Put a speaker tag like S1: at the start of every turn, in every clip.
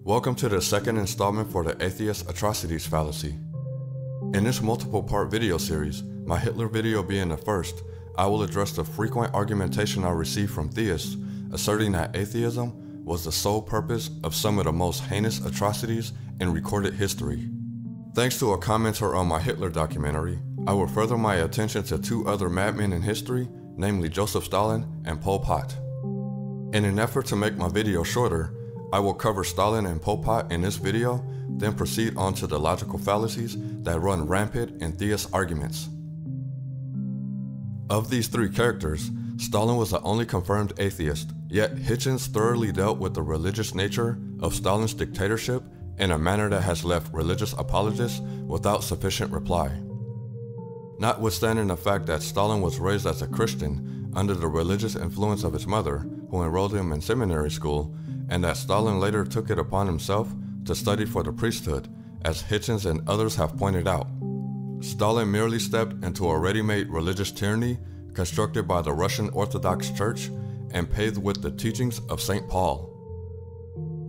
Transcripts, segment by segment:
S1: Welcome to the second installment for the Atheist Atrocities Fallacy. In this multiple-part video series, my Hitler video being the first, I will address the frequent argumentation I receive from theists asserting that atheism was the sole purpose of some of the most heinous atrocities in recorded history. Thanks to a commenter on my Hitler documentary, I will further my attention to two other madmen in history, namely Joseph Stalin and Pol Pot. In an effort to make my video shorter, I will cover Stalin and Pol Pot in this video, then proceed on to the logical fallacies that run rampant in theist arguments. Of these three characters, Stalin was the only confirmed atheist, yet Hitchens thoroughly dealt with the religious nature of Stalin's dictatorship in a manner that has left religious apologists without sufficient reply. Notwithstanding the fact that Stalin was raised as a Christian under the religious influence of his mother, who enrolled him in seminary school, and that Stalin later took it upon himself to study for the priesthood, as Hitchens and others have pointed out. Stalin merely stepped into a ready-made religious tyranny constructed by the Russian Orthodox Church and paved with the teachings of St. Paul.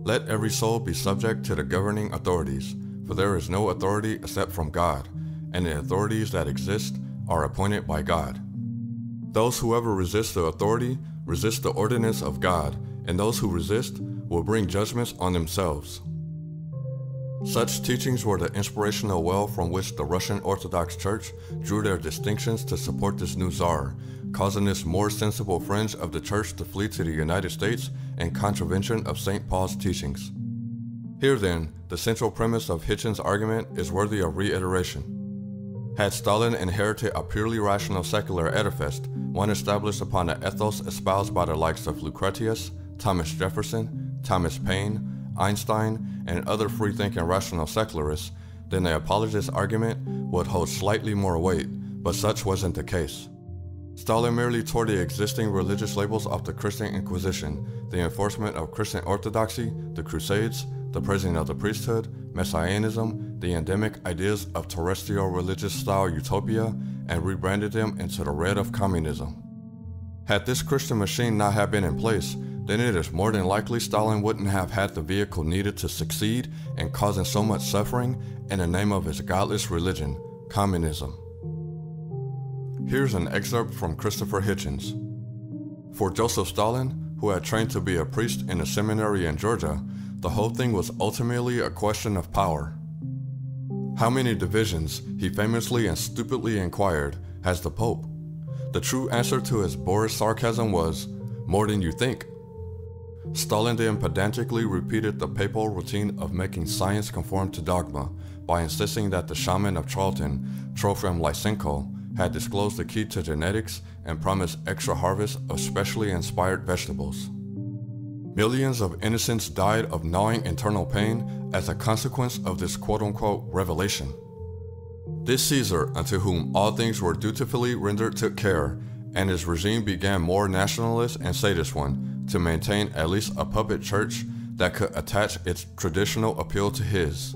S1: Let every soul be subject to the governing authorities, for there is no authority except from God, and the authorities that exist are appointed by God. Those who ever resist the authority resist the ordinance of God, and those who resist will bring judgments on themselves. Such teachings were the inspirational well from which the Russian Orthodox Church drew their distinctions to support this new czar, causing this more sensible fringe of the church to flee to the United States in contravention of St. Paul's teachings. Here then, the central premise of Hitchens' argument is worthy of reiteration. Had Stalin inherited a purely rational secular edifice, one established upon the ethos espoused by the likes of Lucretius, Thomas Jefferson, Thomas Paine, Einstein, and other free-thinking rational secularists, then the apologist argument would hold slightly more weight, but such wasn't the case. Stalin merely tore the existing religious labels of the Christian Inquisition, the enforcement of Christian orthodoxy, the Crusades, the praising of the priesthood, messianism, the endemic ideas of terrestrial religious-style utopia, and rebranded them into the red of communism. Had this Christian machine not have been in place, then it is more than likely Stalin wouldn't have had the vehicle needed to succeed in causing so much suffering in the name of his godless religion, communism. Here's an excerpt from Christopher Hitchens. For Joseph Stalin, who had trained to be a priest in a seminary in Georgia, the whole thing was ultimately a question of power. How many divisions, he famously and stupidly inquired, has the Pope? The true answer to his boorish sarcasm was, more than you think. Stalin then pedantically repeated the papal routine of making science conform to dogma by insisting that the shaman of Charlton, Trofim Lysenko, had disclosed the key to genetics and promised extra harvests of specially inspired vegetables. Millions of innocents died of gnawing internal pain as a consequence of this quote-unquote revelation. This Caesar, unto whom all things were dutifully rendered, took care, and his regime began more nationalist and sadist one, to maintain at least a puppet church that could attach its traditional appeal to his.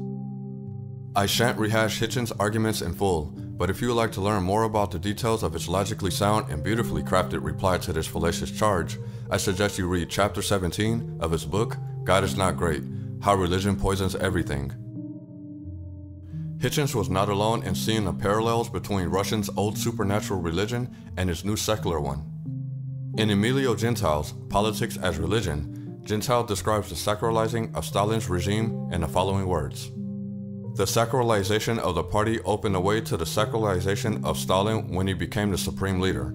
S1: I shan't rehash Hitchens' arguments in full, but if you would like to learn more about the details of his logically sound and beautifully crafted reply to this fallacious charge, I suggest you read chapter 17 of his book, God is Not Great, How Religion Poisons Everything. Hitchens was not alone in seeing the parallels between Russia's old supernatural religion and its new secular one. In Emilio Gentile's Politics as Religion, Gentile describes the sacralizing of Stalin's regime in the following words. The sacralization of the party opened the way to the sacralization of Stalin when he became the supreme leader.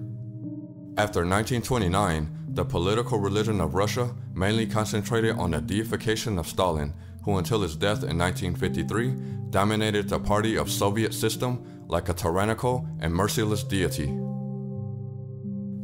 S1: After 1929, the political religion of Russia mainly concentrated on the deification of Stalin, who until his death in 1953 dominated the party of Soviet system like a tyrannical and merciless deity.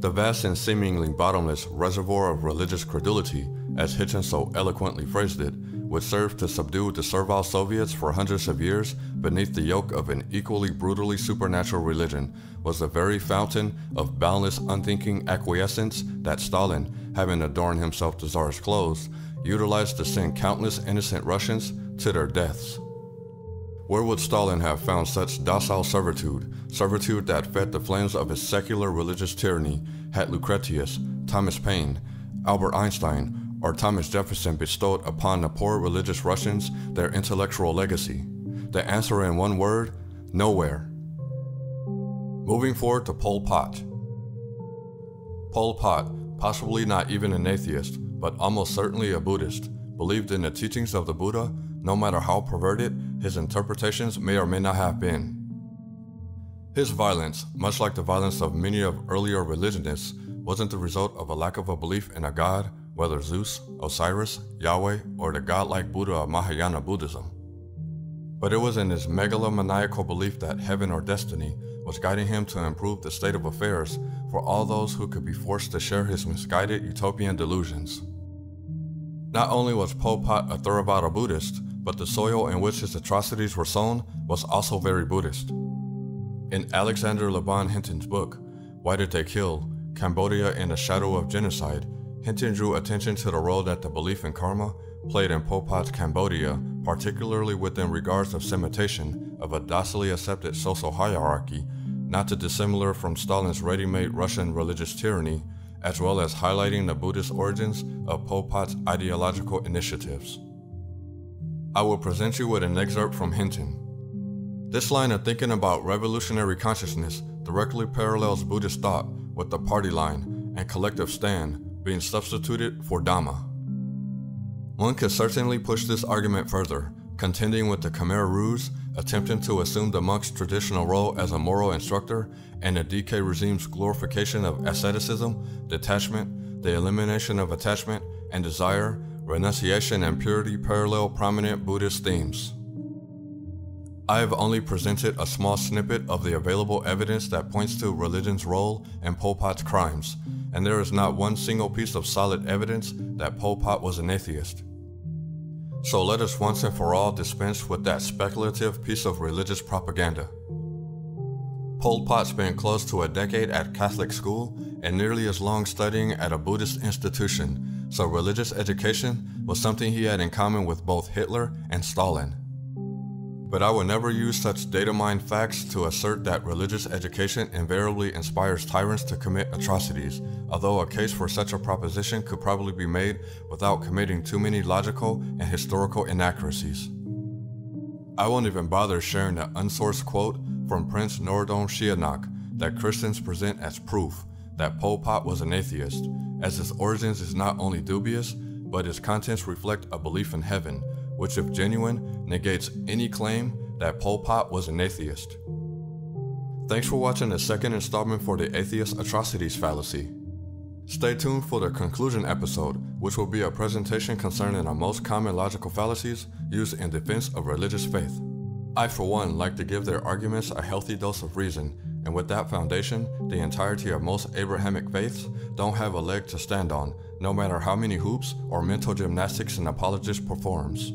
S1: The vast and seemingly bottomless reservoir of religious credulity, as Hitchens so eloquently phrased it, would serve to subdue the servile Soviets for hundreds of years beneath the yoke of an equally brutally supernatural religion, was the very fountain of boundless unthinking acquiescence that Stalin, having adorned himself to Tsar's clothes, utilized to send countless innocent Russians to their deaths. Where would Stalin have found such docile servitude that fed the flames of his secular religious tyranny, had Lucretius, Thomas Paine, Albert Einstein, or Thomas Jefferson bestowed upon the poor religious Russians their intellectual legacy? The answer in one word: nowhere. Moving forward to Pol Pot. Pol Pot, possibly not even an atheist, but almost certainly a Buddhist, believed in the teachings of the Buddha, no matter how perverted his interpretations may or may not have been. His violence, much like the violence of many of earlier religionists, wasn't the result of a lack of a belief in a god, whether Zeus, Osiris, Yahweh, or the godlike Buddha of Mahayana Buddhism. But it was in his megalomaniacal belief that heaven or destiny was guiding him to improve the state of affairs for all those who could be forced to share his misguided utopian delusions. Not only was Pol Pot a thoroughbred Buddhist, but the soil in which his atrocities were sown was also very Buddhist. In Alexander Laban Hinton's book, Why Did They Kill? Cambodia in the Shadow of Genocide, Hinton drew attention to the role that the belief in karma played in Pol Pot's Cambodia, particularly within regards of cementation of a docilely accepted social hierarchy, not too dissimilar from Stalin's ready-made Russian religious tyranny, as well as highlighting the Buddhist origins of Pol Pot's ideological initiatives. I will present you with an excerpt from Hinton. This line of thinking about revolutionary consciousness directly parallels Buddhist thought, with the party line and collective stand being substituted for Dhamma. One could certainly push this argument further, contending with the Khmer Rouge, attempting to assume the monk's traditional role as a moral instructor, and the DK regime's glorification of asceticism, detachment, the elimination of attachment and desire, renunciation and purity parallel prominent Buddhist themes. I have only presented a small snippet of the available evidence that points to religion's role in Pol Pot's crimes, and there is not one single piece of solid evidence that Pol Pot was an atheist. So let us once and for all dispense with that speculative piece of religious propaganda. Pol Pot spent close to a decade at Catholic school and nearly as long studying at a Buddhist institution, so religious education was something he had in common with both Hitler and Stalin. But I will never use such data-mined facts to assert that religious education invariably inspires tyrants to commit atrocities, although a case for such a proposition could probably be made without committing too many logical and historical inaccuracies. I won't even bother sharing the unsourced quote from Prince Norodom Sihanouk that Christians present as proof that Pol Pot was an atheist, as his origins is not only dubious, but its contents reflect a belief in heaven, which if genuine, negates any claim that Pol Pot was an atheist. Thanks for watching the second installment for the Atheist Atrocities Fallacy. Stay tuned for the conclusion episode, which will be a presentation concerning the most common logical fallacies used in defense of religious faith. I, for one, like to give their arguments a healthy dose of reason, and with that foundation, the entirety of most Abrahamic faiths don't have a leg to stand on, no matter how many hoops or mental gymnastics an apologist performs.